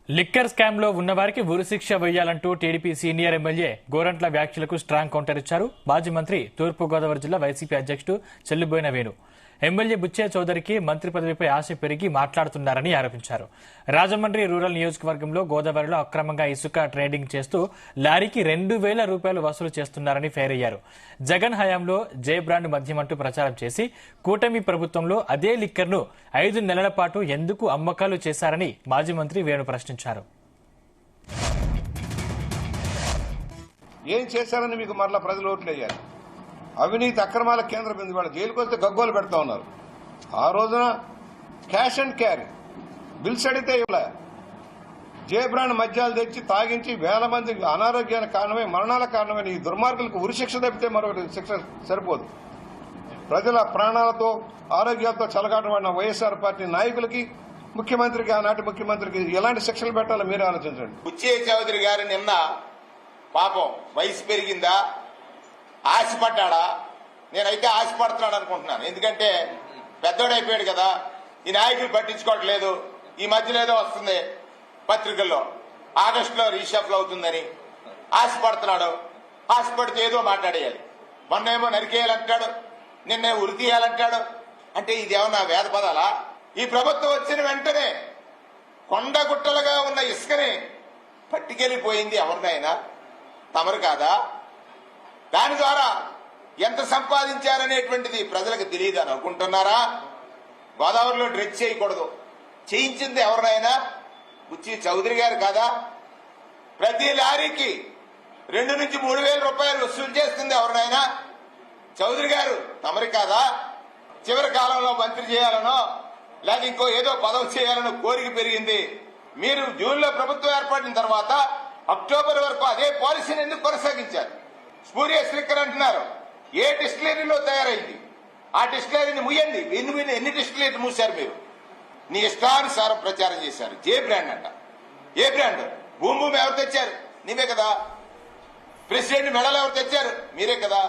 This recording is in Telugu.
లిక్కర్ స్కామ్ లో ఉన్నవారికి ఉరిశిక్ష వేయాలంటూ టీడీపీ సీనియర్ ఎమ్మెల్యే గోరంట్ల వ్యాఖ్యలకు స్ట్రాంగ్ కౌంటర్ ఇచ్చారు. మాజీ మంత్రి తూర్పుగోదావరి జిల్లా వైసీపీ అధ్యక్షుడు చెల్లుబోయిన వేణు ఎమ్మెల్యే బుచ్చే చౌదరికి మంత్రి పదవిపై ఆశ పెరిగి మాట్లాడుతున్నారని ఆరోపించారు. రాజమండ్రి రూరల్ నియోజకవర్గంలో గోదావరిలో అక్రమంగా ఇసుక ట్రేడింగ్ చేస్తూ లారీకి 2,000 రూపాయలు వసూలు చేస్తున్నారని ఫైర్ అయ్యారు. జగన్ హయాంలో జే బ్రాండ్ మద్యమంటూ ప్రచారం చేసి కూటమి ప్రభుత్వంలో అదే లిక్కర్ను 5 నెలల పాటు ఎందుకు అమ్మకాలు చేశారని మాజీ మంత్రి వేణు ప్రశ్నించారు. ఏం చేశారని మీకు మరలా ప్రజలు ఓట్లు వేయాలి. అవినీతి అక్రమాల కేంద్ర బిందు వాళ్ళు జైలుకు వస్తే గగ్గోలు పెడతా ఉన్నారు. ఆ రోజున క్యాష్ అండ్ క్యారీ బిల్స్ అడిగితే ఇవ్వలే. జే బ్రాండ్ మద్యాలు తెచ్చి తాగించి వేల మంది అనారోగ్యానికి కారణమై మరణాలకు కారణమైన ఈ దుర్మార్గులకు ఉరిశిక్ష తప్పితే మరొకటి శిక్ష సరిపోదు. ప్రజల ప్రాణాలతో ఆరోగ్యాలతో చెలగాటపడిన వైఎస్ఆర్ పార్టీ నాయకులకి ముఖ్యమంత్రికి ఆనాటి ముఖ్యమంత్రికి ఎలాంటి శిక్షలు పెట్టాలో మీరే ఆలోచించండి. బుచ్చే చౌదరి గారు నిన్న పాపం వయసు పెరిగిందా ఆశపడ్డా? నేనైతే ఆశపడుతున్నాడు అనుకుంటున్నాను. ఎందుకంటే పెద్దోడైపోయాడు కదా, ఈ నాయకులు పట్టించుకోవట్లేదు. ఈ మధ్యలో ఏదో వస్తుంది పత్రికల్లో ఆగస్టులో రీషఫల్ అవుతుందని ఆశపడుతున్నాడు. ఆశపడితే ఏదో మాట్లాడేయాలి. మొన్నేమో నరికేయాలంటాడు, నిన్నే ఉరి తీయాలంటాడు. అంటే ఇదేమన్నా వేద పదాలా? ఈ ప్రభుత్వం వచ్చిన వెంటనే కొండగుట్టలుగా ఉన్న ఇసుకని పట్టుకెళ్లిపోయింది ఎవరినైనా తమరు కాదా? దాని ద్వారా ఎంత సంపాదించారనేటువంటిది ప్రజలకు తెలియదు అని అనుకుంటున్నారా? గోదావరిలో డ్రెచ్ చేయకూడదు, చేయించింది ఎవరినైనా బుచ్చి చౌదరి గారు కాదా? ప్రతి లారీకి 2 నుంచి 3,000 రూపాయలు వసూలు చేస్తుంది ఎవరినైనా చౌదరి గారు తమరి కాదా? చివరి కాలంలో మంత్రి చేయాలనో లేక ఇంకో ఏదో పదవి చేయాలనో కోరిక పెరిగింది. మీరు జూన్లో ప్రభుత్వం ఏర్పడిన తర్వాత అక్టోబర్ వరకు అదే పాలసీని ఎందుకు కొనసాగించారు? స్పూరియస్ లిక్కర్ అంటున్నారు. ఏ డిస్టిలరీలో తయారైంది? ఆ డిస్టిలరీని ముయ్యండి. ఎన్ని డిస్టిలరీ మూసారు మీరు? నీ ఇష్టానుసారం ప్రచారం చేశారు. జే బ్రాండ్ అంట. ఏ బ్రాండ్? భూమి ఎవరు తెచ్చారు? నీవే కదా. ప్రెసిడెంట్ మెడల్ ఎవరు తెచ్చారు? మీరే కదా.